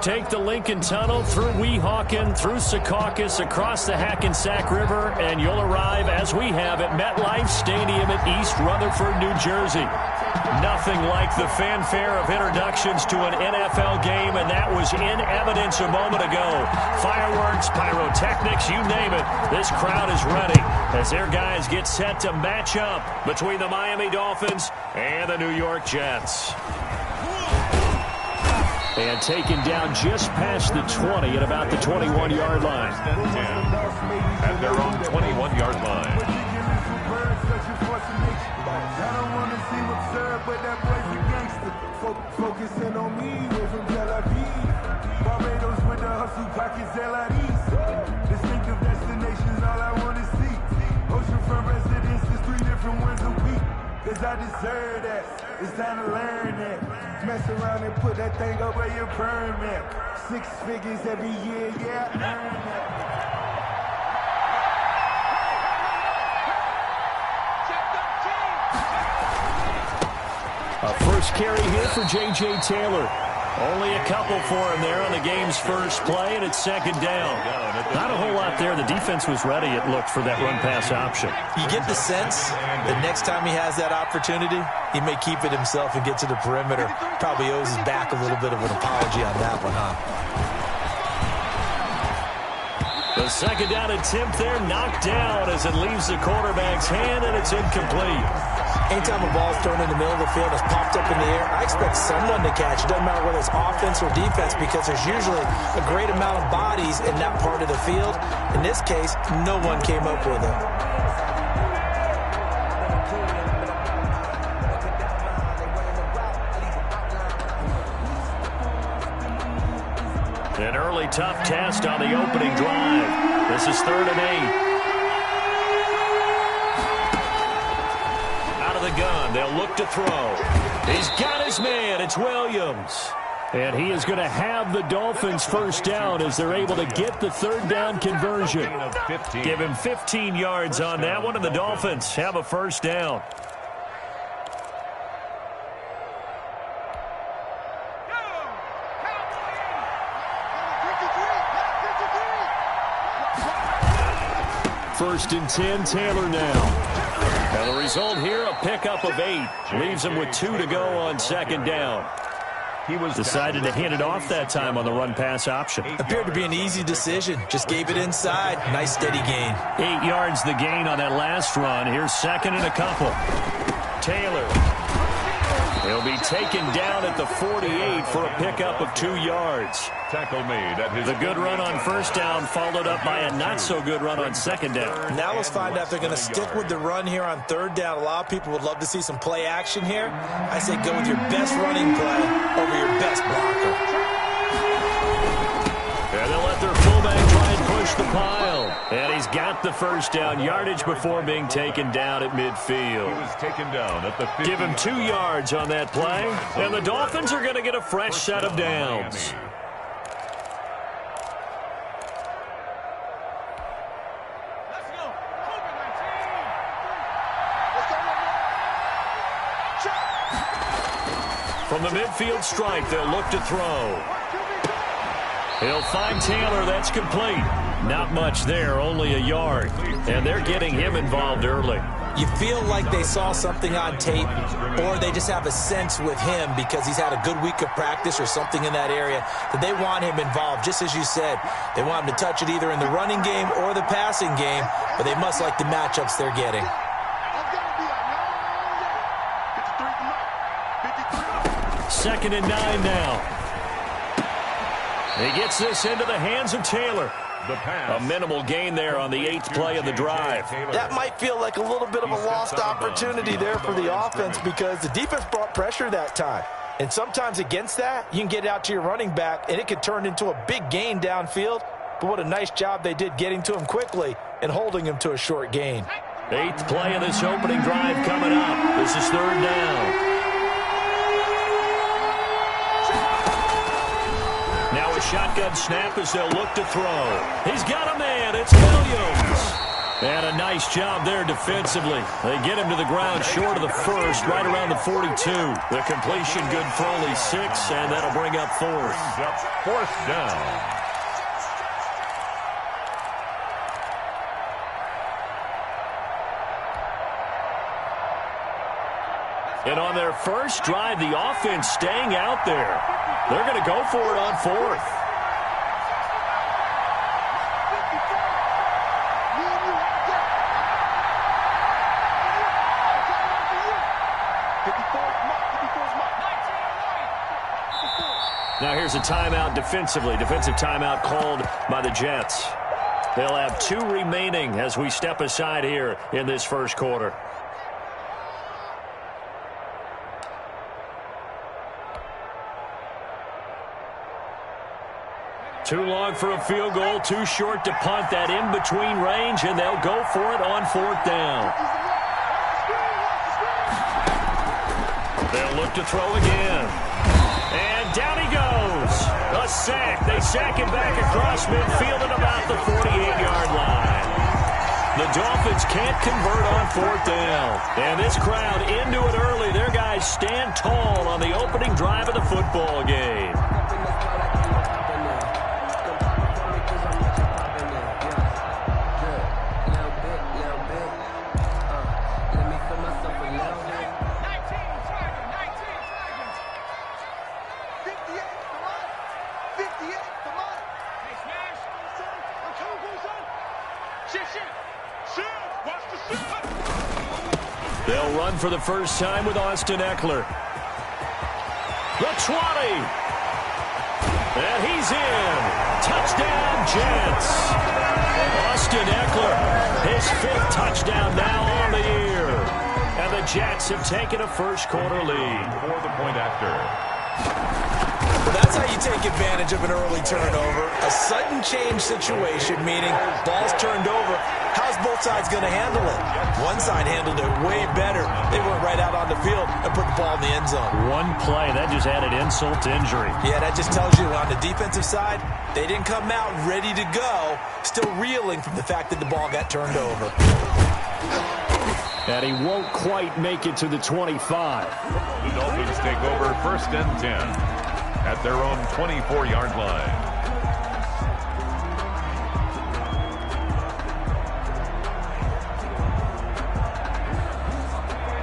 Take the Lincoln Tunnel through Weehawken, through Secaucus, across the Hackensack River, and you'll arrive, as we have, at MetLife Stadium at East Rutherford, New Jersey. Nothing like the fanfare of introductions to an NFL game, and that was in evidence a moment ago. Fireworks, pyrotechnics, you name it. This crowd is ready as their guys get set to match up between the Miami Dolphins and the New York Jets. And taken down just past the 20 at about the 21-yard line. At their own 21-yard line. Focusing on me, we're from Tel Aviv. Barbados with the hustle pockets, LIDs. Distinctive destinations, all I want to see. Oceanfront residences, 3 different ones a week. Cause I deserve that. It's time to learn that. Mess around and put that thing over your permit. 6 figures every year, yeah, I earn that. A first carry here for J.J. Taylor. Only a couple for him there on the game's first play, and it's second down. Not a whole lot there. The defense was ready, it looked, for that run-pass option. You get the sense that next time he has that opportunity, he may keep it himself and get to the perimeter. Probably owes his back a little bit of an apology on that one, huh? The second down attempt there knocked down as it leaves the quarterback's hand, and it's incomplete. Anytime a ball's thrown in the middle of the field, it's popped up in the air, I expect someone to catch. It doesn't matter whether it's offense or defense, because there's usually a great amount of bodies in that part of the field. In this case, no one came up with it. An early tough test on the opening drive. This is 3rd and 8. The gun. They'll look to throw. He's got his man. It's Williams. And he is going to have the Dolphins first down as they're able to get the 3rd down conversion. Give him 15 yards on that one, and the Dolphins have a first down. First and 10, Taylor now. And the result here, a pickup of 8. Leaves him with 2 to go on second down. He was decided to hand it off that time on the run-pass option. Appeared to be an easy decision. Just gave it inside. Nice steady gain. 8 yards the gain on that last run. Here's second and a couple. Taylor. He'll be taken down at the 48 for a pickup of 2 yards. Tackle made at his. The good run on first down followed up by a not-so-good run on second down. Now let's find out if they're going to stick with the run here on 3rd down. A lot of people would love to see some play action here. I say go with your best running play over your best blocker. And they'll let their fullback try and push the pile. And he's got the first down yardage before being taken down at midfield. He was taken down at the 50. Give him 2 yards on that play. And the Dolphins are going to get a fresh set of downs. From the midfield stripe, they'll look to throw. He'll find Taylor. That's complete. Not much there, only a yard. And they're getting him involved early. You feel like they saw something on tape, or they just have a sense with him because he's had a good week of practice or something in that area that they want him involved. Just as you said, they want him to touch it either in the running game or the passing game, but they must like the matchups they're getting. Second and 9 now. He gets this into the hands of Taylor. A minimal gain there on the 8th play of the drive. That might feel like a little bit of a lost opportunity there for the offense because the defense brought pressure that time. And sometimes against that, you can get out to your running back, and it could turn into a big gain downfield. But what a nice job they did getting to him quickly and holding him to a short gain. 8th play of this opening drive coming up. This is 3rd down. Now a shotgun snap as they'll look to throw. He's got a man. It's Williams. And a nice job there defensively. They get him to the ground short of the first, right around the 42. The completion good for only 6, and that'll bring up fourth. Brings up fourth down. And on their first drive, the offense staying out there. They're going to go for it on fourth. Now here's a timeout defensively. Defensive timeout called by the Jets. They'll have 2 remaining as we step aside here in this first quarter. Too long for a field goal, too short to punt. That in-between range, and they'll go for it on fourth down. They'll look to throw again. And down he goes. A sack. They sack him back across midfield at about the 48-yard line. The Dolphins can't convert on fourth down. And this crowd into it early. Their guys stand tall on the opening drive of the football game. They'll run for the first time with Austin Eckler. The 20. And he's in. Touchdown, Jets. Austin Eckler, his 5th touchdown now on the year. And the Jets have taken a first quarter lead. For the point after. That's how you take advantage of an early turnover. A sudden change situation, meaning ball's turned over. How's both sides going to handle it? One side handled it way better. They went right out on the field and put the ball in the end zone. One play, that just added insult to injury. Yeah, that just tells you on the defensive side, they didn't come out ready to go, still reeling from the fact that the ball got turned over. And he won't quite make it to the 25. The Dolphins take over 1st and 10 at their own 24-yard line.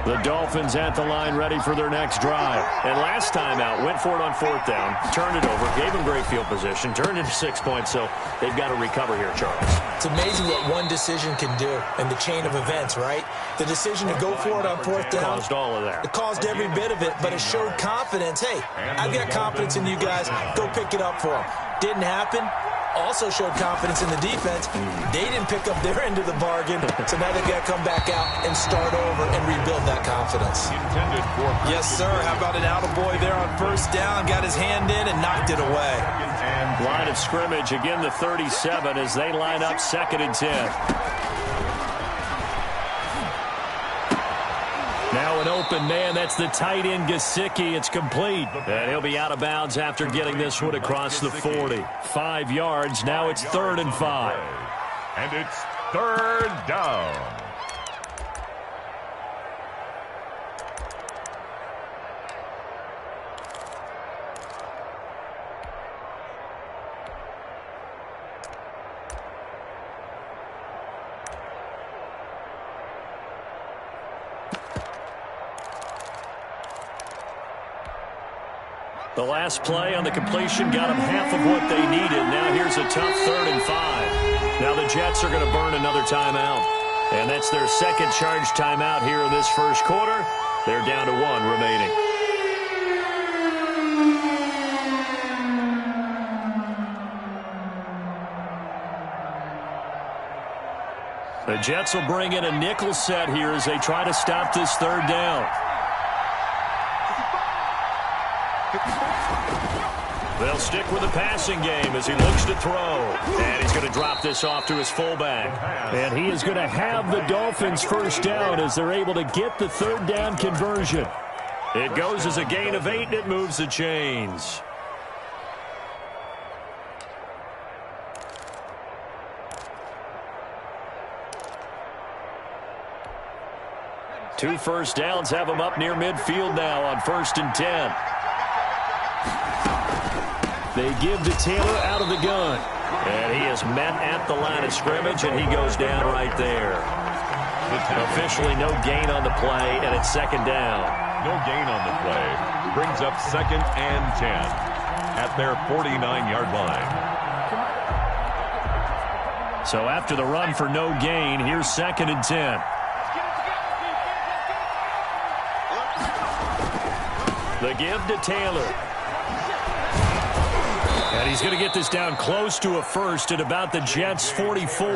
The Dolphins at the line ready for their next drive. And last time out, went for it on fourth down, turned it over, gave them great field position, turned into 6 points, so they've got to recover here, Charles. It's amazing what one decision can do in the chain of events, right? The decision to go for it on fourth down. Caused all of that. It caused every bit of it, but it showed confidence. Hey, I've got confidence in you guys. Go pick it up for them. Didn't happen. Also showed confidence in the defense. They didn't pick up their end of the bargain, so now they've got to come back out and start over and rebuild that confidence. Yes, sir. How about an attaboy there on first down? Got his hand in and knocked it away. Line of scrimmage, again the 37 as they line up 2nd and 10. Now an open man, that's the tight end Gesicki. It's complete. And he'll be out of bounds after getting this one across the 40. 5 yards, now it's 3rd and 5. And it's 3rd down. The last play on the completion got them half of what they needed. Now here's a tough 3rd and 5. Now the Jets are going to burn another timeout. And that's their 2nd charge timeout here in this first quarter. They're down to 1 remaining. The Jets will bring in a nickel set here as they try to stop this 3rd down. They'll stick with the passing game as he looks to throw. And he's going to drop this off to his fullback. And he is going to have the Dolphins first down as they're able to get the 3rd down conversion. It goes as a gain of 8, and it moves the chains. 2 first downs have them up near midfield now on 1st and 10. They give to Taylor out of the gun. And he is met at the line of scrimmage, and he goes down right there. Officially no gain on the play, and it's 2nd down. No gain on the play. Brings up 2nd and 10 at their 49-yard line. So after the run for no gain, here's 2nd and 10. The give to Taylor. And he's going to get this down close to a first at about the Jets' 44.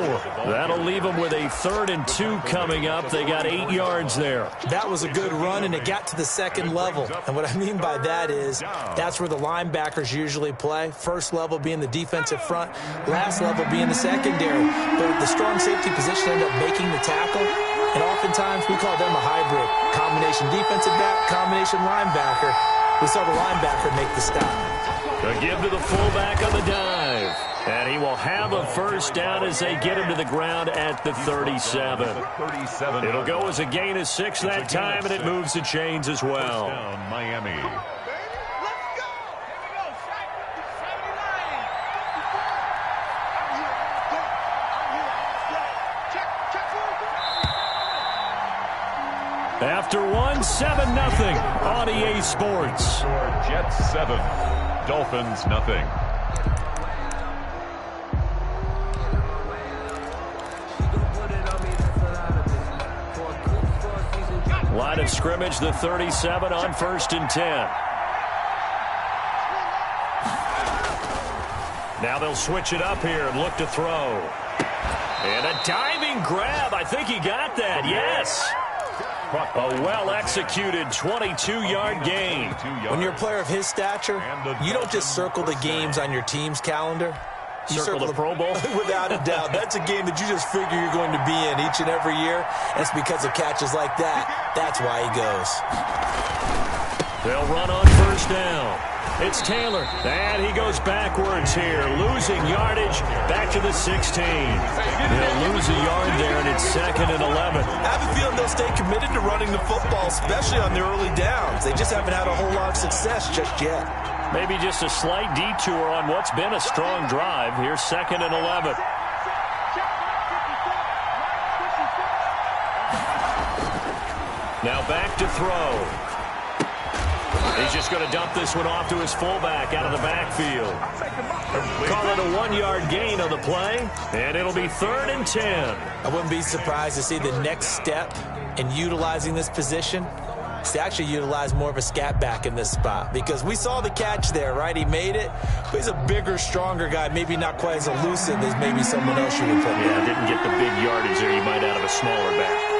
That'll leave them with a 3rd and 2 coming up. They got 8 yards there. That was a good run, and it got to the 2nd level. And what I mean by that is that's where the linebackers usually play. First level being the defensive front, last level being the secondary. But the strong safety position ended up making the tackle. And oftentimes we call them a hybrid. Combination defensive back, combination linebacker. We saw the linebacker make the stop. The give to the fullback on the dive. And he will have a first down as they get him to the ground at the 37. It'll go as a gain of 6 that time, and it moves the chains as well. Miami. After 1, 7-0 on EA Sports. Jets 7, Dolphins nothing. Line of scrimmage, the 37 on 1st and 10. Now they'll switch it up here and look to throw. And a diving grab. I think he got that. Yes. A well-executed 22-yard gain. When you're a player of his stature, you don't just circle the games on your team's calendar. You circle the Pro Bowl? Without a doubt. That's a game that you just figure you're going to be in each and every year. And it's because of catches like that. That's why he goes. They'll run on 1st down. It's Taylor. And he goes backwards here. Losing yardage back to the 16. They'll lose a yard there, and it's 2nd and 11. I have a feeling they'll stay committed to running the football, especially on the early downs. They just haven't had a whole lot of success just yet. Maybe just a slight detour on what's been a strong drive. Here's 2nd and 11. Now back to throw. He's just going to dump this one off to his fullback out of the backfield. Call it a 1-yard gain on the play, and it'll be 3rd and 10. I wouldn't be surprised to see the next step in utilizing this position is to actually utilize more of a scat back in this spot, because we saw the catch there, right? He made it, but he's a bigger, stronger guy, maybe not quite as elusive as maybe someone else you would put. Yeah, didn't get the big yardage there you might out of a smaller back.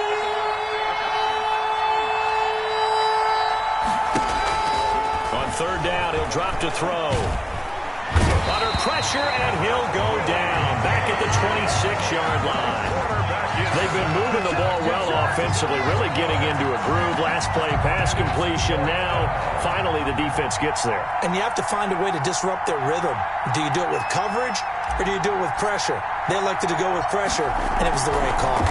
On 3rd down, he'll drop to throw. Under pressure, and he'll go down back at the 26-yard line. They've been moving the ball well offensively, really getting into a groove. Last play, pass completion. Now, finally, the defense gets there. And you have to find a way to disrupt their rhythm. Do you do it with coverage, or do you do it with pressure? They elected to go with pressure, and it was the right call.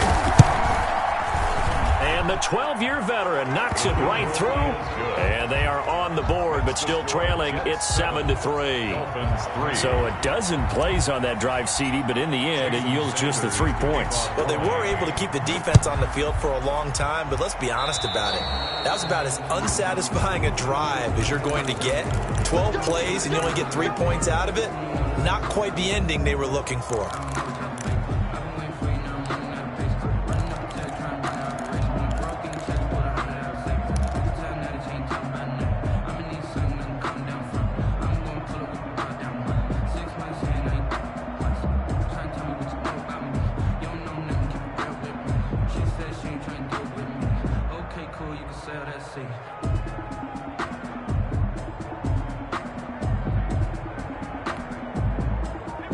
And the 12-year veteran knocks it right through. And they are on the board, but still trailing. It's 7-3. So a dozen plays on that drive, CD, but in the end, it yields just the 3 points. Well, they were able to keep the defense on the field for a long time, but let's be honest about it. That was about as unsatisfying a drive as you're going to get. 12 plays, and you only get 3 points out of it. Not quite the ending they were looking for.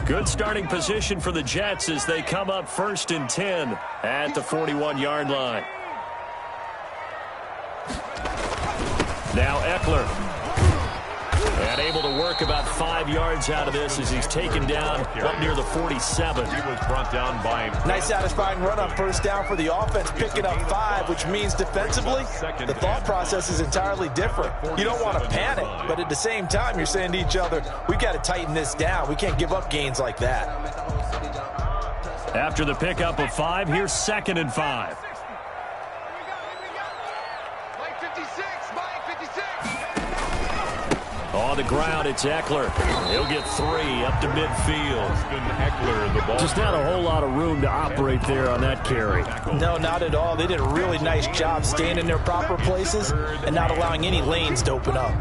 Good starting position for the Jets as they come up 1st and 10 at the 41-yard line. Now Eckler. And able to work work about 5 yards out of this as he's taken down up near the 47. He was brought down by... Nice satisfying run on first down for the offense, picking up 5, which means defensively, the thought process is entirely different. You don't want to panic, but at the same time, you're saying to each other, we've got to tighten this down. We can't give up gains like that. After the pickup of 5, here's 2nd and 5. On the ground, it's Eckler. He'll get 3 up to midfield. Eckler, the ball. Just not a whole lot of room to operate there on that carry. No, not at all. They did a really nice job staying in their proper places and not allowing any lanes to open up.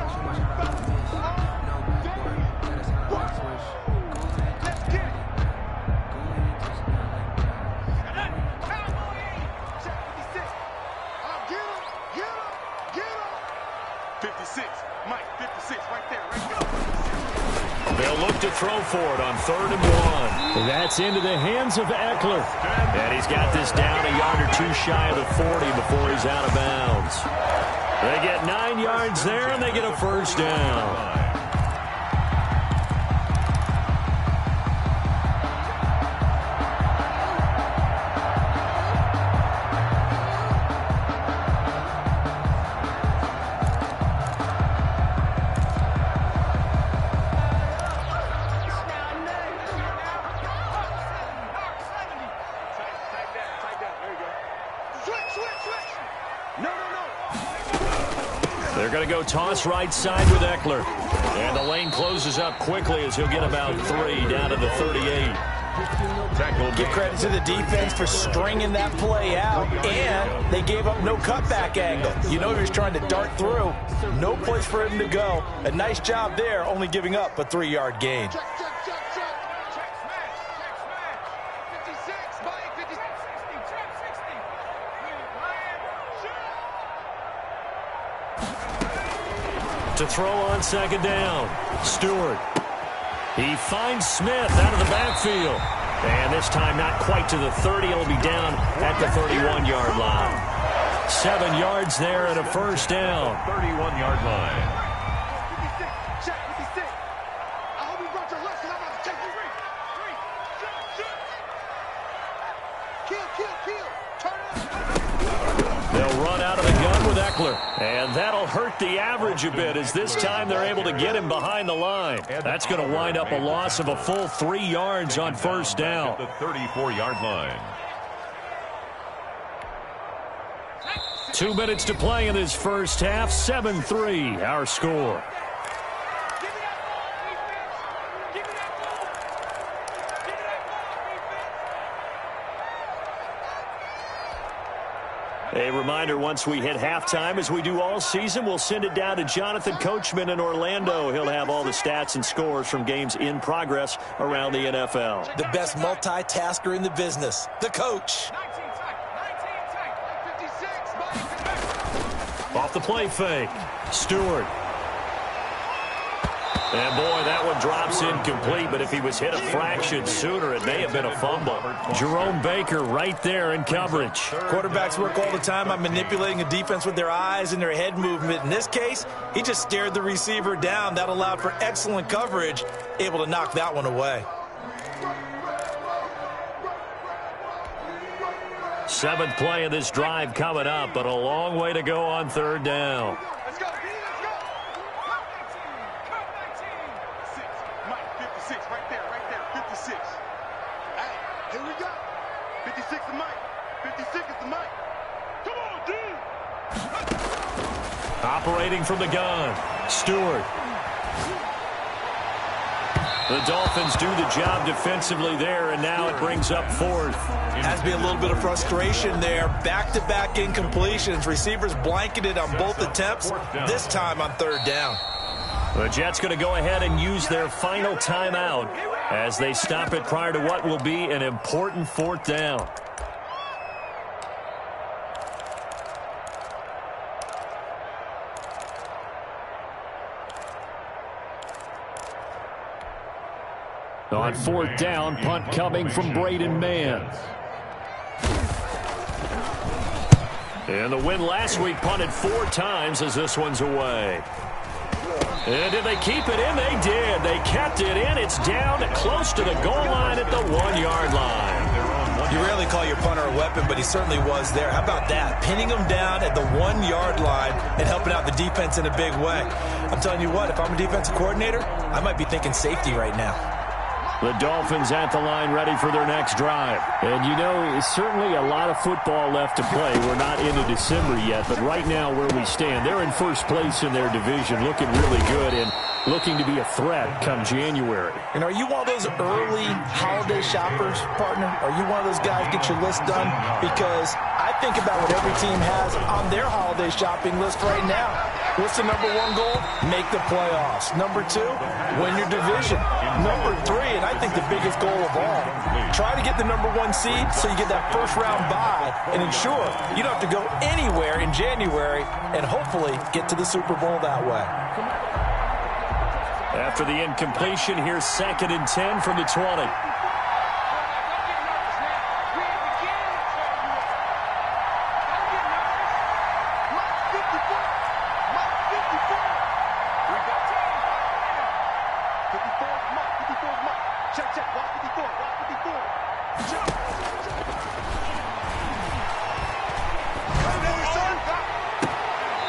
They'll look to throw for it on 3rd and 1. That's into the hands of Eckler. And he's got this down a yard or 2 shy of the 40 before he's out of bounds. They get 9 yards there, and they get a first down. They're going to go toss right side with Eckler. And the lane closes up quickly as he'll get about 3 down to the 38. Give credit to the defense for stringing that play out, and they gave up no cutback angle. You know he was trying to dart through. No place for him to go. A nice job there, only giving up a 3-yard gain. To throw on 2nd down, Stewart. He finds Smith out of the backfield. And this time not quite to the 30. He'll be down at the 31-yard line. 7 yards there and a first down. 31-yard line. They'll run out of the gun with Eckler. And that'll hurt the average a bit as this time they're able to get him behind the line. That's going to wind up a loss of a full 3 yards on first down. The 34-yard line. 2 minutes to play in this first half. 7-3, our score. A reminder, once we hit halftime, as we do all season, we'll send it down to Jonathan Coachman in Orlando. He'll have all the stats and scores from games in progress around the NFL. The best multitasker in the business, the coach. Off the play fake, Stewart. And, boy, that one drops incomplete, but if he was hit a fraction sooner, it may have been a fumble. Jerome Baker right there in coverage. Quarterbacks work all the time on manipulating a defense with their eyes and their head movement. In this case, he just stared the receiver down. That allowed for excellent coverage, able to knock that one away. 7th play of this drive coming up, but a long way to go on 3rd down. Operating from the gun, Stewart. The Dolphins do the job defensively there, and now it brings up 4th. Has to be a little bit of frustration there. Back-to-back incompletions. Receivers blanketed on both attempts, this time on 3rd down. The Jets going to go ahead and use their final timeout as they stop it prior to what will be an important 4th down. On 4th down, punt coming from Braden Mann. And the win last week punted 4 times as this one's away. And did they keep it in? They did. They kept it in. It's down close to the goal line at the 1-yard line. You rarely call your punter a weapon, but he certainly was there. How about that? Pinning him down at the 1-yard line and helping out the defense in a big way. I'm telling you what, if I'm a defensive coordinator, I might be thinking safety right now. The Dolphins at the line ready for their next drive. And, you know, it's certainly a lot of football left to play. We're not into December yet, but right now where we stand, they're in first place in their division, looking really good and looking to be a threat come January. And are you one of those early holiday shoppers, partner? Are you one of those guys get your list done? Because I think about what every team has on their holiday shopping list right now. What's the number one goal? Make the playoffs. Number two, win your division. Number three, and I think the biggest goal of all, try to get the number one seed so you get that first round bye and ensure you don't have to go anywhere in January and hopefully get to the Super Bowl that way. After the incompletion, here's 2nd and 10 from the 20.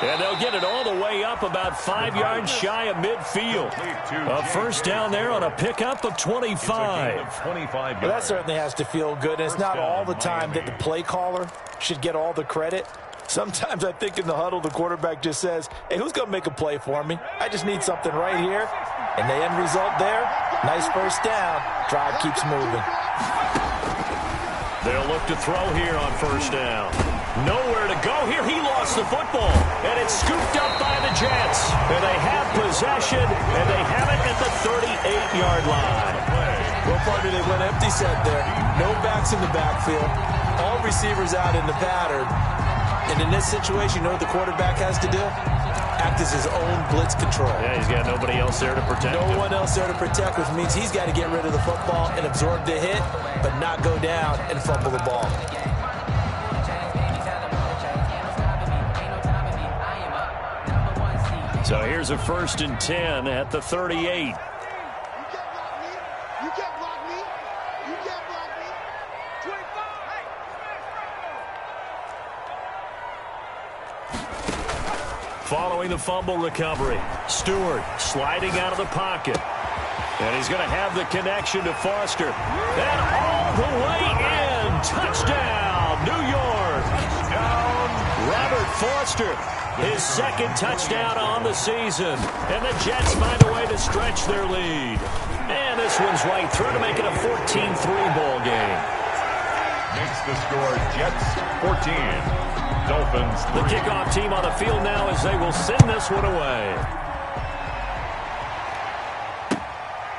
And they'll get it all the way up about 5 yards shy of midfield. A first down there on a pickup of 25. Well, that certainly has to feel good. And it's not all the time that the play caller should get all the credit. Sometimes I think in the huddle, the quarterback just says, hey, who's going to make a play for me? I just need something right here. And the end result there, nice first down. Drive keeps moving. They'll look to throw here on first down. Nowhere to go here. He lost the football, and it's scooped up by the Jets. And they have possession, and they have it at the 38-yard line. Well, partner, they went empty set there. No backs in the backfield. All receivers out in the pattern. And in this situation, you know what the quarterback has to do? Act as his own blitz control. Yeah, he's got nobody else there to protect him. No one else there to protect, which means he's got to get rid of the football and absorb the hit, but not go down and fumble the ball. So here's a 1st and 10 at the 38. Following the fumble recovery, Stewart sliding out of the pocket. And he's going to have the connection to Foster. And all the way in. Touchdown, New York. Robert Foster, his 2nd touchdown on the season. And the Jets find a way to stretch their lead. And this one's right through to make it a 14-3 ball game. Makes the score Jets 14. Dolphins 3. The kickoff team on the field now as they will send this one away.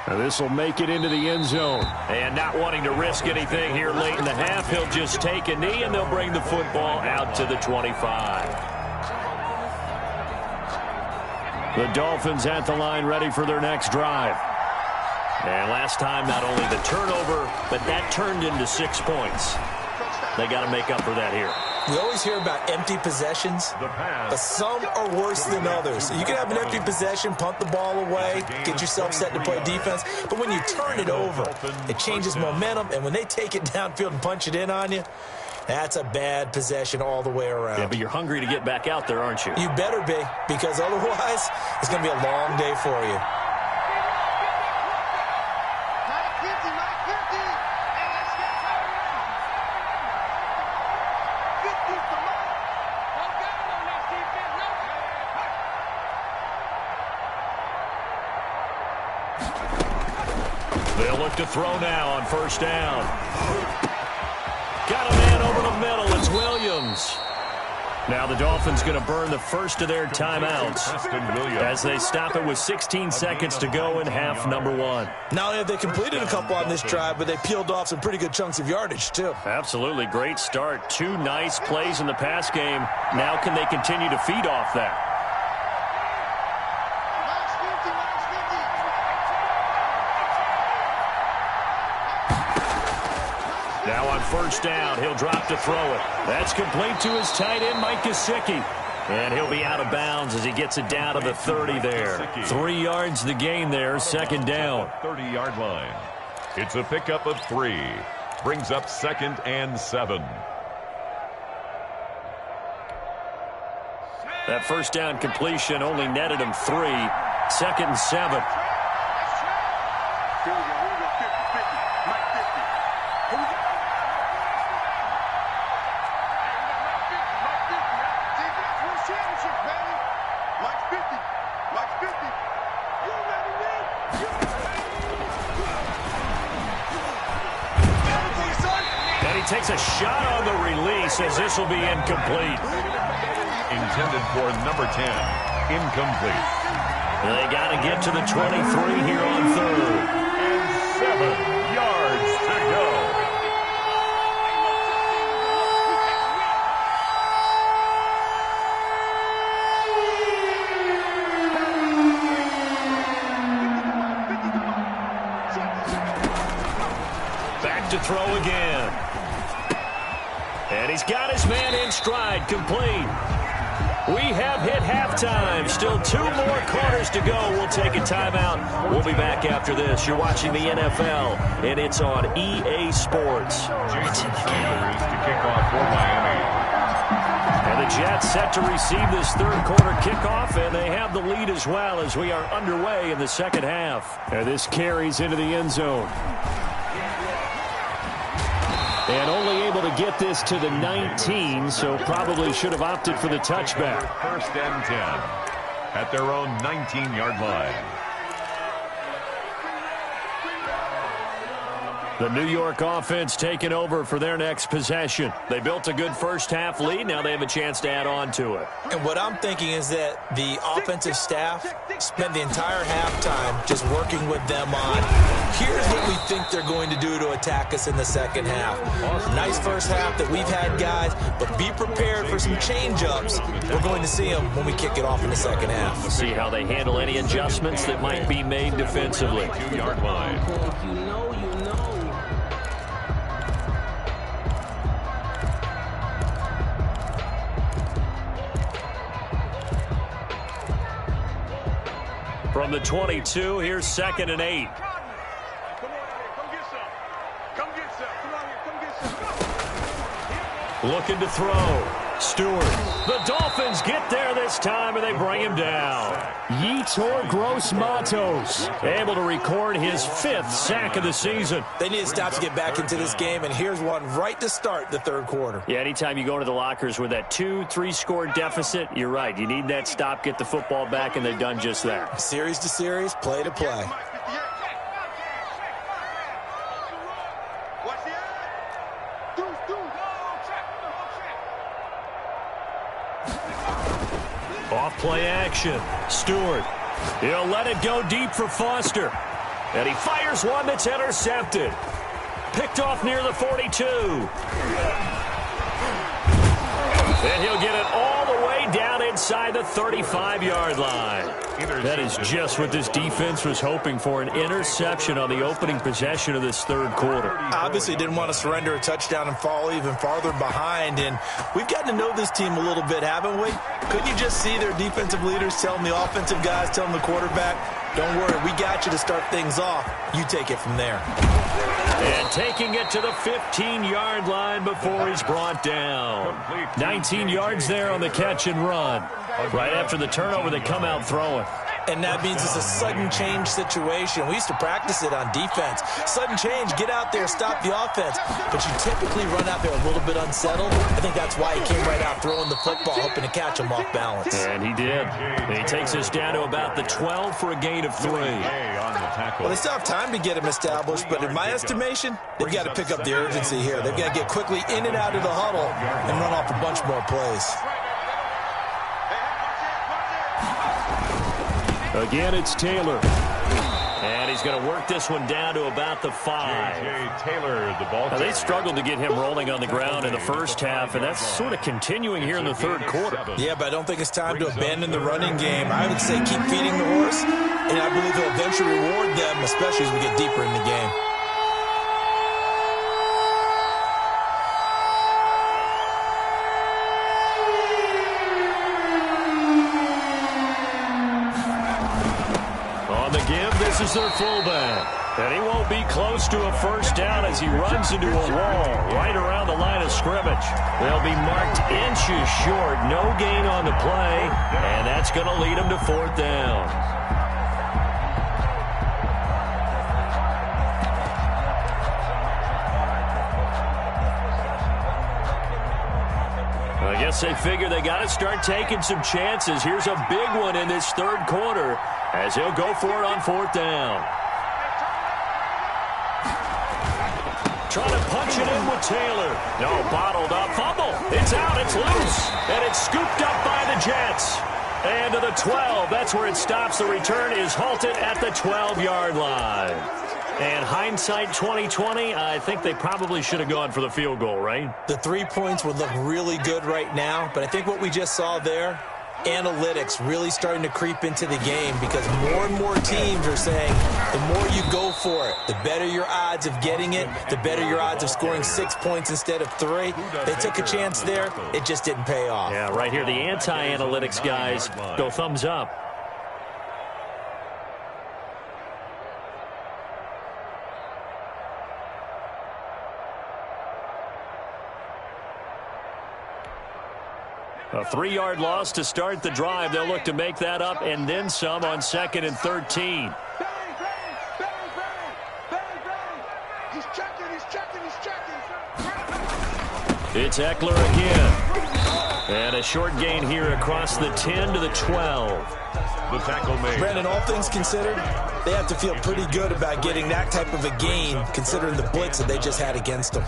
Now this will make it into the end zone. And not wanting to risk anything here late in the half, he'll just take a knee and they'll bring the football out to the 25. The Dolphins at the line ready for their next drive. And last time, not only the turnover, but that turned into 6 points. They got to make up for that here. We always hear about empty possessions, but some are worse than others. You can have an empty possession, punt the ball away, get yourself set to play defense, but when you turn it over, it changes momentum, and when they take it downfield and punch it in on you, that's a bad possession all the way around. Yeah, but you're hungry to get back out there, aren't you? You better be, because otherwise, it's going to be a long day for you. They'll look to throw now on first down. Got a man over the middle. It's Williams. Now the Dolphins going to burn the first of their timeouts as they stop it with 16 seconds to go in half number 1. Not only have they completed a couple on this drive, but they peeled off some pretty good chunks of yardage, too. Absolutely. Great start. 2 nice plays in the pass game. Now can they continue to feed off that? Now on first down, he'll drop to throw it. That's complete to his tight end, Mike Gesicki. And he'll be out of bounds as he gets it down to the 30 there. 3 yards the gain there, second down. 30-yard line. It's a pickup of 3. Brings up 2nd and 7. That first down completion only netted him 3. 2nd and 7. Takes a shot on the release as this will be incomplete. Intended for number 10. Incomplete. They got to get to the 23 here on 3rd. And 7 yards to go. Back to throw again. And he's got his man in stride, complete. We have hit halftime. Still 2 more quarters to go. We'll take a timeout. We'll be back after this. You're watching the NFL, and it's on EA Sports. Jason Sanders to kick off for Miami. And the Jets set to receive this third quarter kickoff, and they have the lead as well as we are underway in the second half. And this carries into the end zone. And only able to get this to the 19, so probably should have opted for the touchback. 1st and 10 at their own 19-yard line. The New York offense taking over for their next possession. They built a good first-half lead. Now they have a chance to add on to it. And what I'm thinking is that the offensive staff spent the entire halftime just working with them on, here's what we think they're going to do to attack us in the second half. Nice first half that we've had, guys, but be prepared for some change-ups. We're going to see them when we kick it off in the second half. We'll see how they handle any adjustments that might be made defensively. 2-yard line. From the 22, here's 2nd and 8. Looking to throw. Stewart. The Dolphins get there this time, and they bring him down. Yetur Gross-Matos able to record his 5th sack of the season. They need to stop to get back into this game, and here's one right to start the third quarter. Yeah, anytime you go to the lockers with that 2-3 score deficit, you're right. You need that stop, get the football back, and they've done just that. Series to series, play to play. Off play action. Stewart. He'll let it go deep for Foster. And he fires one that's intercepted. Picked off near the 42. And he'll get it all the way down inside the 35-yard line. That is just what this defense was hoping for, an interception on the opening possession of this third quarter. Obviously didn't want to surrender a touchdown and fall even farther behind, and we've gotten to know this team a little bit, haven't we? Couldn't you just see their defensive leaders telling the offensive guys, telling the quarterback, don't worry, we got you to start things off. You take it from there. And taking it to the 15-yard line before he's brought down. 19 yards there on the catch and run. Right after the turnover, they come out throwing. And that means it's a sudden change situation. We used to practice it on defense. Sudden change, get out there, stop the offense. But you typically run out there a little bit unsettled. I think that's why he came right out throwing the football, hoping to catch him off balance. And he did. And he takes us down to about the 12 for a gain of 3. Well, they still have time to get him established, but in my estimation, they've got to pick up the urgency here. They've got to get quickly in and out of the huddle and run off a bunch more plays. Again, it's Taylor. And he's going to work this one down to about the 5. Taylor, the ball. Now, they struggled to get him rolling on the ground in the first half, and that's sort of continuing here in the third quarter. Yeah, but I don't think it's time to abandon the running game. I would say keep feeding the horse, and I believe he'll eventually reward them, especially as we get deeper in the game. be close to a first down as he runs into a wall right around the line of scrimmage. They'll be marked inches short. No gain on the play, and that's going to lead him to fourth down. I guess they figure they got to start taking some chances. Here's a big one in this third quarter as he'll go for it on fourth down. Trying to punch it in with Taylor. No, bottled up. Fumble. It's out. It's loose. And it's scooped up by the Jets. And to the 12. That's where it stops. The return is halted at the 12-yard line. And hindsight 2020, I think they probably should have gone for the field goal, right? The 3 points would look really good right now, but I think what we just saw there, analytics really starting to creep into the game because more and more teams are saying the more you go for it, the better your odds of getting it, the better your odds of scoring 6 points instead of 3. They took a chance there. It just didn't pay off. Yeah, right here, the anti-analytics guys go thumbs up. A 3-yard loss to start the drive. They'll look to make that up and then some on 2nd and 13. It's Eckler again. And a short gain here across the 10 to the 12. The tackle made. Brandon, all things considered, they have to feel pretty good about getting that type of a gain considering the blitz that they just had against them.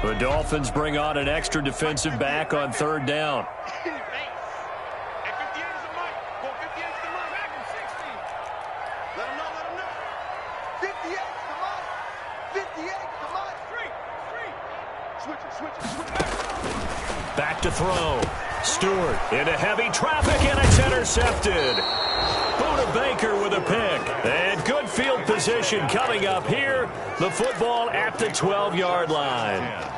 The Dolphins bring on an extra defensive back on third down. Back to throw. Stewart into heavy traffic, and it's intercepted. Buda Baker with a pick. And good field position coming up here. The football at the 12-yard line.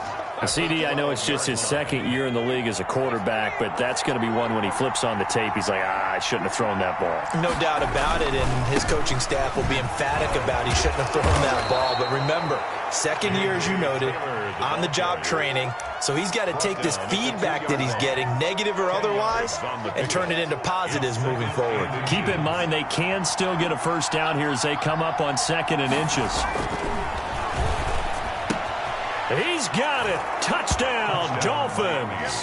CD, I know it's just his second year in the league as a quarterback, but that's going to be one when he flips on the tape. He's like, I shouldn't have thrown that ball. No doubt about it, and his coaching staff will be emphatic about he shouldn't have thrown that ball. But remember, second year, as you noted, on-the-job training, so he's got to take this feedback that he's getting, negative or otherwise, and turn it into positives moving forward. Keep in mind they can still get a first down here as they come up on 2nd and inches. He's got it. Touchdown, Dolphins.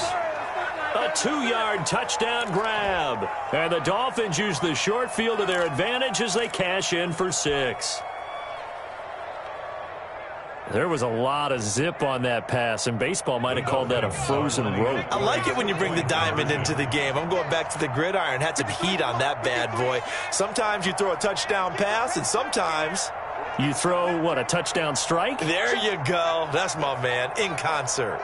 A 2-yard touchdown grab. And the Dolphins use the short field to their advantage as they cash in for 6. There was a lot of zip on that pass, and baseball might have called that a frozen rope. I like it when you bring the diamond into the game. I'm going back to the gridiron. Had some heat on that bad boy. Sometimes you throw a touchdown pass, and sometimes you throw, what, a touchdown strike? There you go. That's my man, in concert.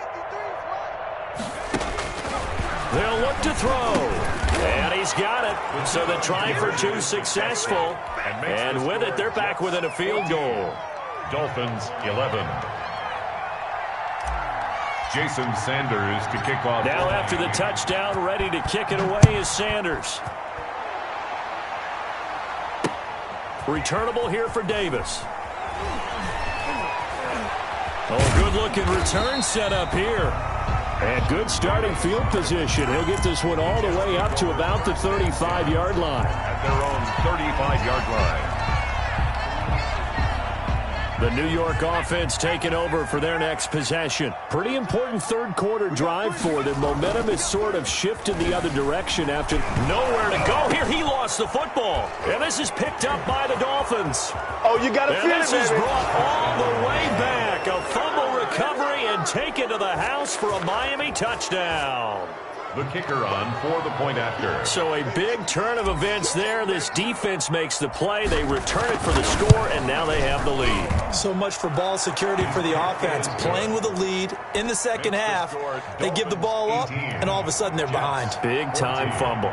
They'll look to throw. And he's got it. So the try for 2 successful. And with it, they're back within a field goal. Dolphins 11. Jason Sanders to kick off. Now after the touchdown, ready to kick it away is Sanders. Returnable here for Davis. Oh, good-looking return set up here. And good starting field position. He'll get this one all the way up to about the 35-yard line. At their own 35-yard line. The New York offense taking over for their next possession. Pretty important third quarter drive for them. Momentum has sort of shifted the other direction after nowhere to go. Here he lost the football. And this is picked up by the Dolphins. Oh, you got to feel it, this is brought all the way back. A fumble recovery and taken to the house for a Miami touchdown. The kicker on for the point after. So a big turn of events there. This defense makes the play. They return it for the score, and now they have the lead. So much for ball security for the offense. Playing with a lead in the second half. They give the ball up, and all of a sudden they're behind. Big-time fumble.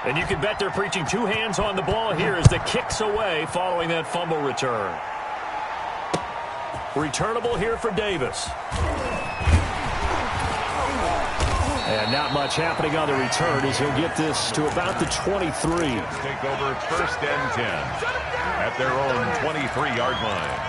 And you can bet they're preaching two hands on the ball here as the kick's away following that fumble return. Returnable here for Davis. And not much happening on the return as he'll get this to about the 23. Take over 1st and 10 at their own 23-yard line.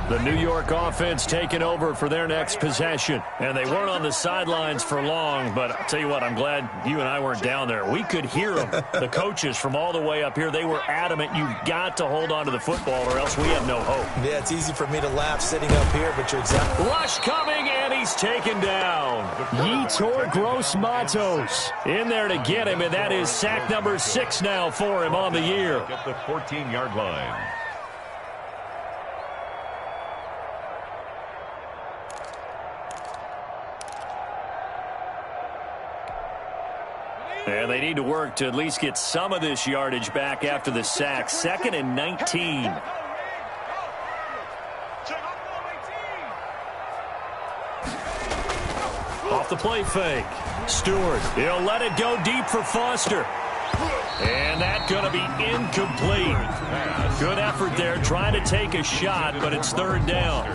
The New York offense taking over for their next possession. And they weren't on the sidelines for long, but I'll tell you what, I'm glad you and I weren't down there. We could hear them, the coaches from all the way up here. They were adamant, you've got to hold on to the football or else we have no hope. Yeah, it's easy for me to laugh sitting up here, but you're exactly... Rush coming, and he's taken down. Yetur Gross-Matos in there to get him, and that is sack number 6 now for him on the year. At the 14-yard line. And they need to work to at least get some of this yardage back after the sack. 2nd and 19. Off the play fake. Stewart, he'll let it go deep for Foster. And that's going to be incomplete. Good effort there, trying to take a shot, but it's 3rd down.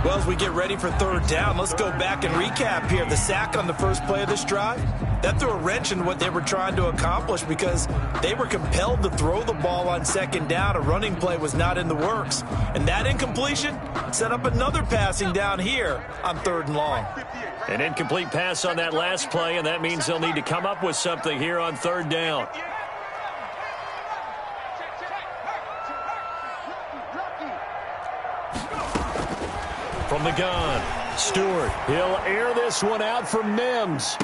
Well, as we get ready for 3rd down, let's go back and recap here. The sack on the first play of this drive, that threw a wrench in what they were trying to accomplish because they were compelled to throw the ball on 2nd down. A running play was not in the works. And that incompletion set up another passing down here on 3rd and long. An incomplete pass on that last play, and that means they'll need to come up with something here on 3rd down. From the gun, Stewart, he'll air this one out for Mims.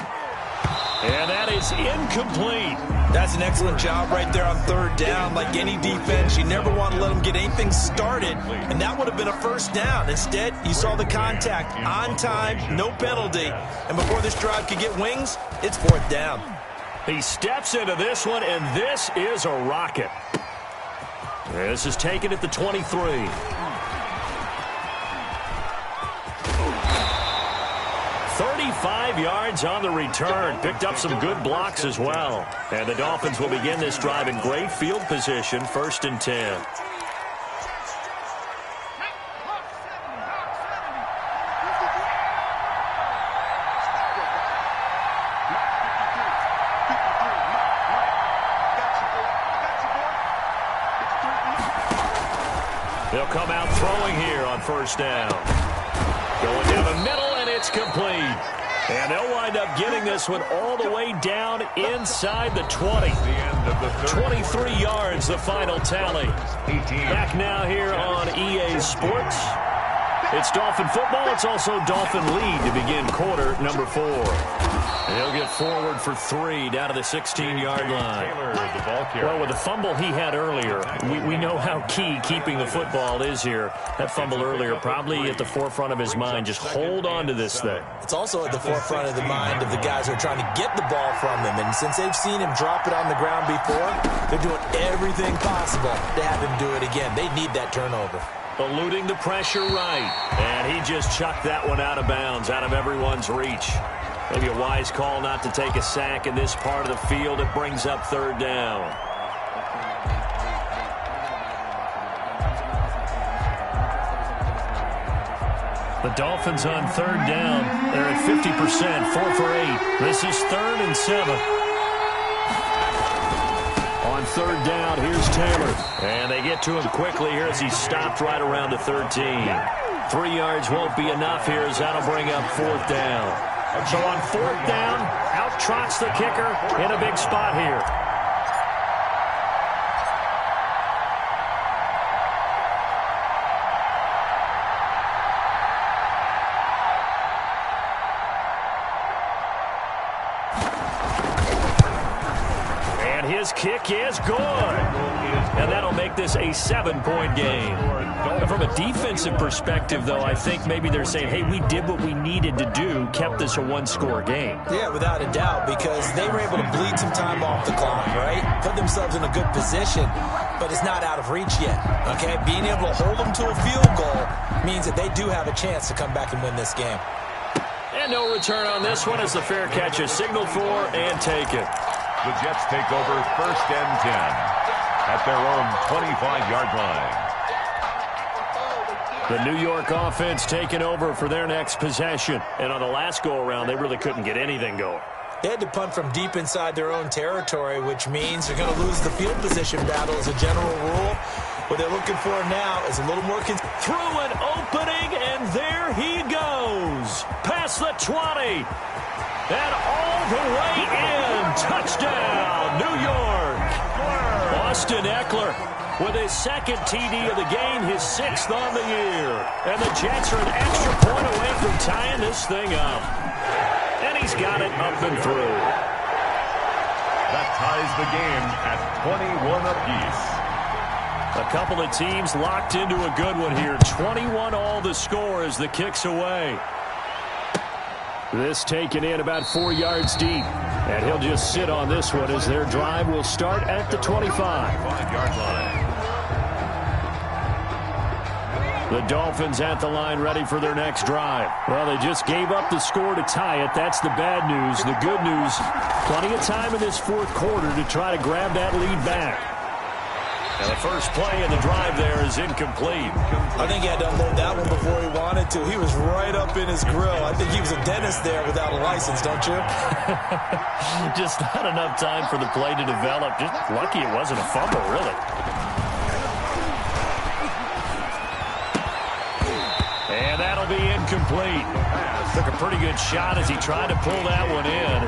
And that is incomplete. That's an excellent job right there on 3rd down. Like any defense, you never want to let them get anything started, and that would have been a 1st down. Instead, you saw the contact on time, no penalty, and before this drive could get wings, it's 4th down. He steps into this one, and this is a rocket. This is taken at the 23. 35 yards on the return. Picked up some good blocks as well. And the Dolphins will begin this drive in great field position, 1st and 10. They'll come out throwing here on 1st down. Going down the middle, and it's complete. And they'll wind up getting this one all the way down inside the 20. 23 yards, the final tally. Back now here on EA Sports. It's Dolphin football. It's also Dolphin lead to begin quarter number 4. And he'll get forward for 3 down to the 16-yard line. Well, with the fumble he had earlier, we know how key keeping the football is here. That fumble earlier probably at the forefront of his mind. Just hold on to this thing. It's also at the forefront of the mind of the guys who are trying to get the ball from him. And since they've seen him drop it on the ground before, they're doing everything possible to have him do it again. They need that turnover. Eluding the pressure right. And he just chucked that one out of bounds, out of everyone's reach. Maybe a wise call not to take a sack in this part of the field. It brings up 3rd down. The Dolphins on 3rd down. They're at 50%, 4 for 8. This is 3rd and 7. On 3rd down, here's Taylor. And they get to him quickly here as he's stopped right around the 13. 3 yards won't be enough here as that'll bring up 4th down. So on 4th down, out trots the kicker in a big spot here. And his kick is good. And that'll make this a 7-point game. From a defensive perspective, though, I think maybe they're saying, hey, we did what we needed to do, kept this a 1-score game. Yeah, without a doubt, because they were able to bleed some time off the clock, right? Put themselves in a good position, but it's not out of reach yet, okay? Being able to hold them to a field goal means that they do have a chance to come back and win this game. And no return on this one as the fair catch is signaled for and taken. The Jets take over 1st and 10 at their own 25-yard line. The New York offense taking over for their next possession. And on the last go-around, they really couldn't get anything going. They had to punt from deep inside their own territory, which means they're going to lose the field position battle as a general rule. What they're looking for now is a little more... Through an opening, and there he goes. Past the 20. And all the way in. Touchdown, New York. Austin Eckler with his 2nd TD of the game, his 6th on the year. And the Jets are an extra point away from tying this thing up. And he's got it up and through. That ties the game at 21 apiece. A couple of teams locked into a good one here. 21 all the score as the kick's away. This taken in about 4 yards deep. And he'll just sit on this one as their drive will start at the 25-yard line. The Dolphins at the line ready for their next drive. Well, they just gave up the score to tie it. That's the bad news. The good news, plenty of time in this 4th quarter to try to grab that lead back. And the first play in the drive there is incomplete. I think he had to unload that one before he wanted to. He was right up in his grill. I think he was a dentist there without a license, don't you? Just not enough time for the play to develop. Just lucky it wasn't a fumble, really. And that'll be incomplete. Took a pretty good shot as he tried to pull that one in.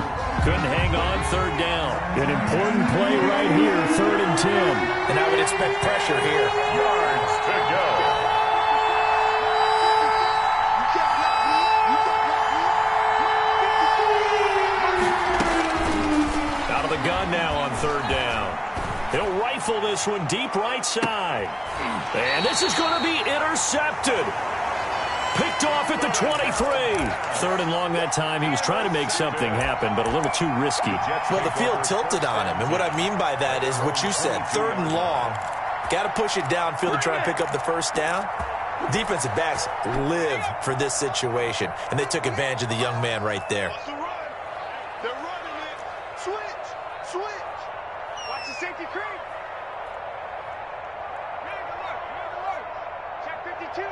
Couldn't hang on 3rd down. An important play right here, 3rd and 10. And I would expect pressure here. Yards to go. Out of the gun now on 3rd down. He'll rifle this one deep right side. And this is going to be intercepted. Picked off at the 23. 3rd and long that time. He was trying to make something happen, but a little too risky. Well, the field tilted on him, and what I mean by that is what you said. 3rd and long. Got to push it downfield to try and pick up the 1st down. Defensive backs live for this situation, and they took advantage of the young man right there. They're running it. Switch. Watch the safety creep. Check 52.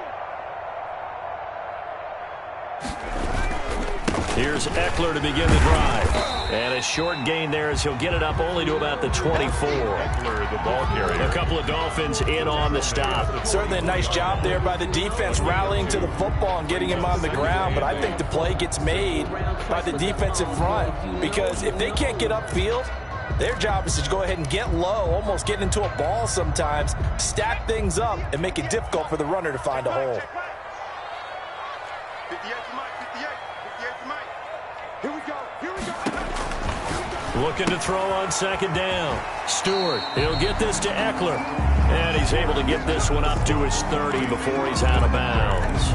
Here's Eckler to begin the drive. And a short gain there as he'll get it up only to about the 24. Eckler, the ball carrier. A couple of Dolphins in on the stop. Certainly a nice job there by the defense rallying to the football and getting him on the ground. But I think the play gets made by the defensive front. Because if they can't get upfield, their job is to go ahead and get low, almost get into a ball sometimes, stack things up, and make it difficult for the runner to find a hole. 58 to Mike. 58 to Mike. Here we go. Looking to throw on 2nd down. Stewart, he'll get this to Eckler. And he's able to get this one up to his 30 before he's out of bounds.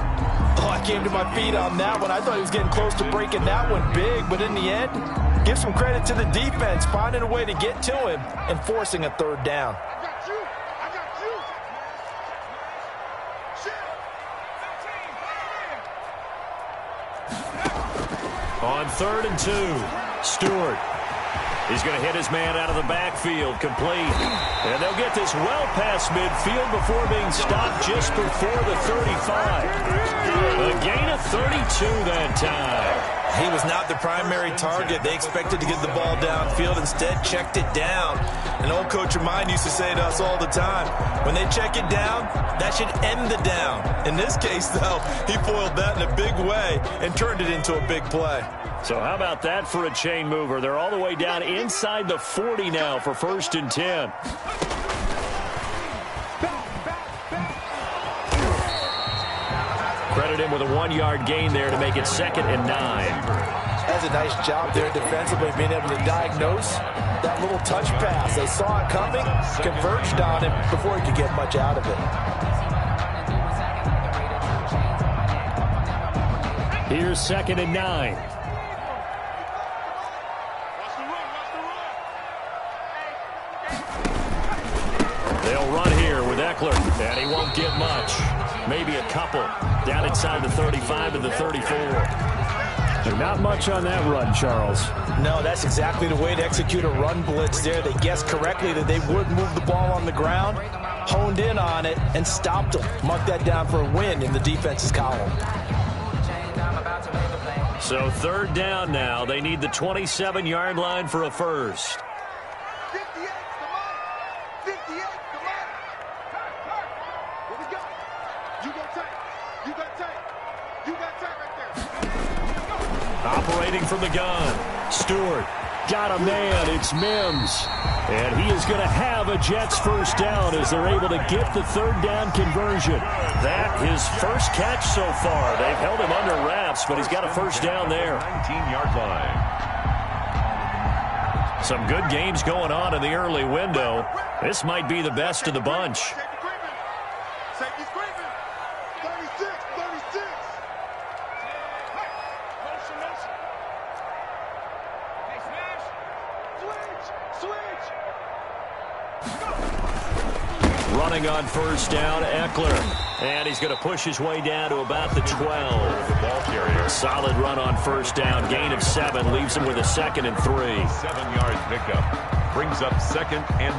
Oh, I came to my feet on that one. I thought he was getting close to breaking that one big, but in the end, give some credit to the defense, finding a way to get to him and forcing a 3rd down. I got you. On 3rd and 2, Stewart. He's going to hit his man out of the backfield, complete. And they'll get this well past midfield before being stopped just before the 35. A gain of 32 that time. He was not the primary target. They expected to get the ball downfield. Instead, checked it down. An old coach of mine used to say to us all the time, when they check it down, that should end the down. In this case, though, he foiled that in a big way and turned it into a big play. So how about that for a chain mover? They're all the way down inside the 40 now for 1st and 10. Credit him with a 1-yard gain there to make it 2nd and 9. That's a nice job there defensively, being able to diagnose that little touch pass. They saw it coming, converged on him before he could get much out of it. Here's 2nd and 9. They'll run here with Eckler, and he won't get much. Maybe a couple down inside the 35 and the 34. Not much on that run, Charles. No, that's exactly the way to execute a run blitz there. They guessed correctly that they would move the ball on the ground, honed in on it, and stopped them. Mark that down for a win in the defense's column. So 3rd down now. They need the 27-yard line for a first. 58, come on. 58, come on. Here we go. You got tight. You got tight. You got tight right there. Operating from the gun. Stewart got a man. It's Mims. And he is going to have a Jets first down as they're able to get the 3rd down conversion. That his first catch so far. They've held him under wraps, but he's got a first down there. 19-yard line. Some good games going on in the early window. This might be the best of the bunch. Safety screaming. 36, 36. Motion, motion. Hey, smash. Switch. Running on first down, Eckler. And he's going to push his way down to about the 12. Ball carrier. Solid run on first down. Gain of 7. Leaves him with a 2nd and 3. 7-yard pickup. Brings up 2nd and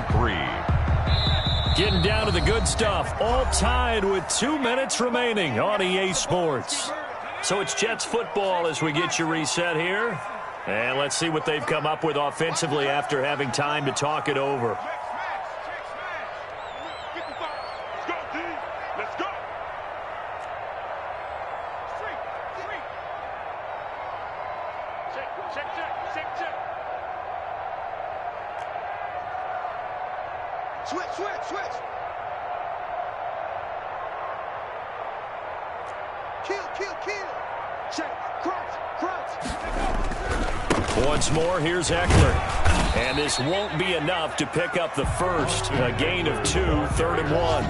3. Getting down to the good stuff. All tied with 2 minutes remaining on EA Sports. So it's Jets football as we get you reset here. And let's see what they've come up with offensively after having time to talk it over. Switch. Kill. Check. Crunch. Once more, here's Eckler. And this won't be enough to pick up the first. A gain of 2, 3rd and 1.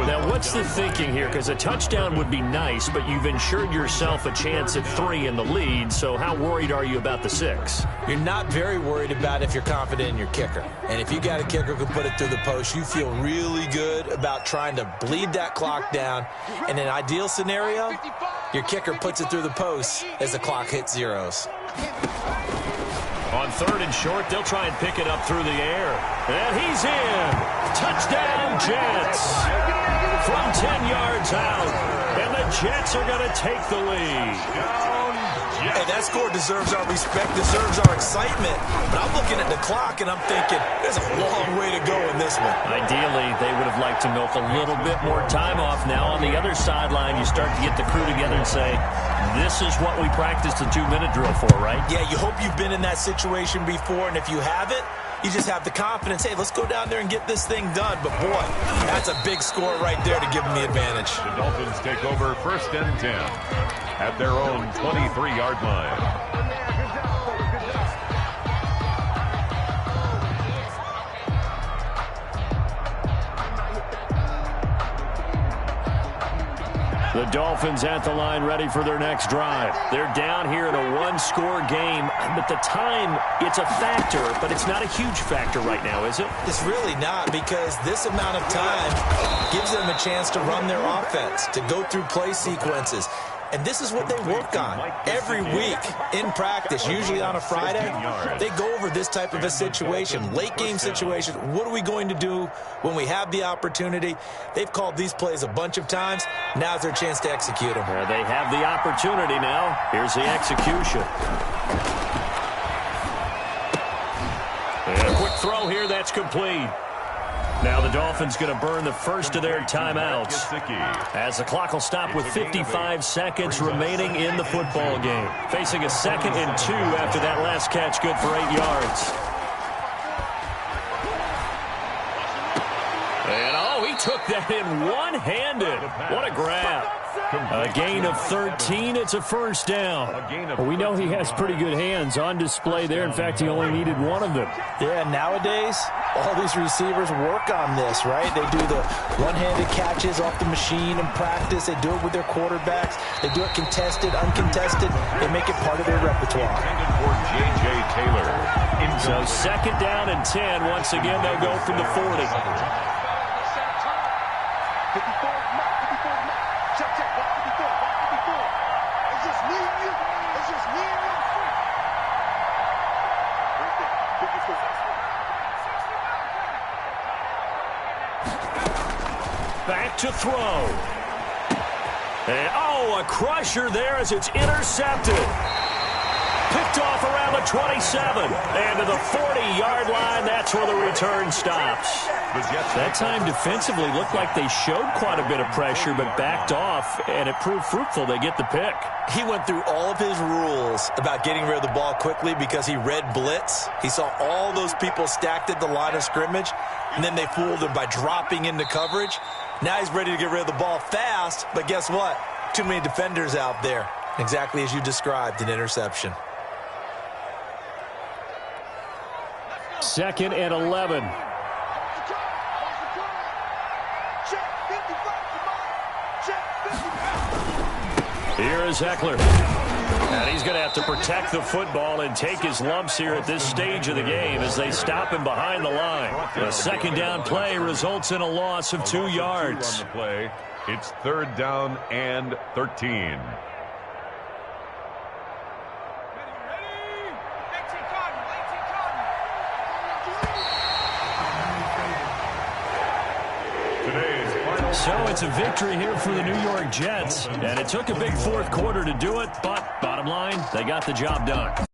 Now, what's the thinking here? Because a touchdown would be nice, but you've ensured yourself a chance at 3 in the lead, so how worried are you about the 6? You're not very worried about if you're confident in your kicker. And if you got a kicker who can put it through the post, you feel really good about trying to bleed that clock down. In an ideal scenario, your kicker puts it through the post as the clock hits zeros. On 3rd and short, they'll try and pick it up through the air. And he's in. Touchdown, Jets. From 10 yards out. And the Jets are going to take the lead. Hey, that score deserves our respect, deserves our excitement. But I'm looking at the clock, and I'm thinking, there's a long way to go in this one. Ideally, they would have liked to milk a little bit more time off. Now on the other sideline, you start to get the crew together and say, this is what we practiced the 2-minute drill for, right? Yeah, you hope you've been in that situation before, and if you haven't, you just have the confidence, hey, let's go down there and get this thing done. But, boy, that's a big score right there to give them the advantage. The Dolphins take over 1st and 10 at their own 23-yard line. The Dolphins at the line ready for their next drive. They're down here in a 1-score game, but the time, it's a factor, but it's not a huge factor right now, is it? It's really not, because this amount of time gives them a chance to run their offense, to go through play sequences. And this is what they work on every week in practice, usually on a Friday. They go over this type of a situation, late game situation. What are we going to do when we have the opportunity? They've called these plays a bunch of times. Now's their chance to execute them. They have the opportunity now. Here's the execution. And a quick throw here, that's complete. Now the Dolphins going to burn the first of their timeouts as the clock will stop with 55 seconds remaining in the football game. Facing a 2nd and 2 after that last catch, good for 8 yards. And he took that in one-handed. What a grab. A gain of 13. It's a first down. Well, we know he has pretty good hands on display there. In fact, he only needed one of them. Yeah, nowadays, all these receivers work on this, right? They do the one-handed catches off the machine in practice. They do it with their quarterbacks. They do it contested, uncontested. They make it part of their repertoire. For J.J. Taylor. So 2nd down and 10. Once again, they'll go from the 40. Check. 54. It's just me and you. It's just Back to throw. And, a crusher there as it's intercepted. Picked off around the 27. And to the 40-yard line, that's where the return stops. That time defensively looked like they showed quite a bit of pressure, but backed off, and it proved fruitful. They get the pick. He went through all of his rules about getting rid of the ball quickly because he read blitz. He saw all those people stacked at the line of scrimmage, and then they fooled him by dropping into coverage. Now he's ready to get rid of the ball fast, but guess what? Too many defenders out there. Exactly as you described, an interception. 2nd and 11. Here is Eckler. And he's going to have to protect the football and take his lumps here at this stage of the game as they stop him behind the line. The 2nd down play results in a loss of 2 yards. On the play, it's 3rd down and 13. So it's a victory here for the New York Jets, and it took a big 4th quarter to do it, but bottom line, they got the job done.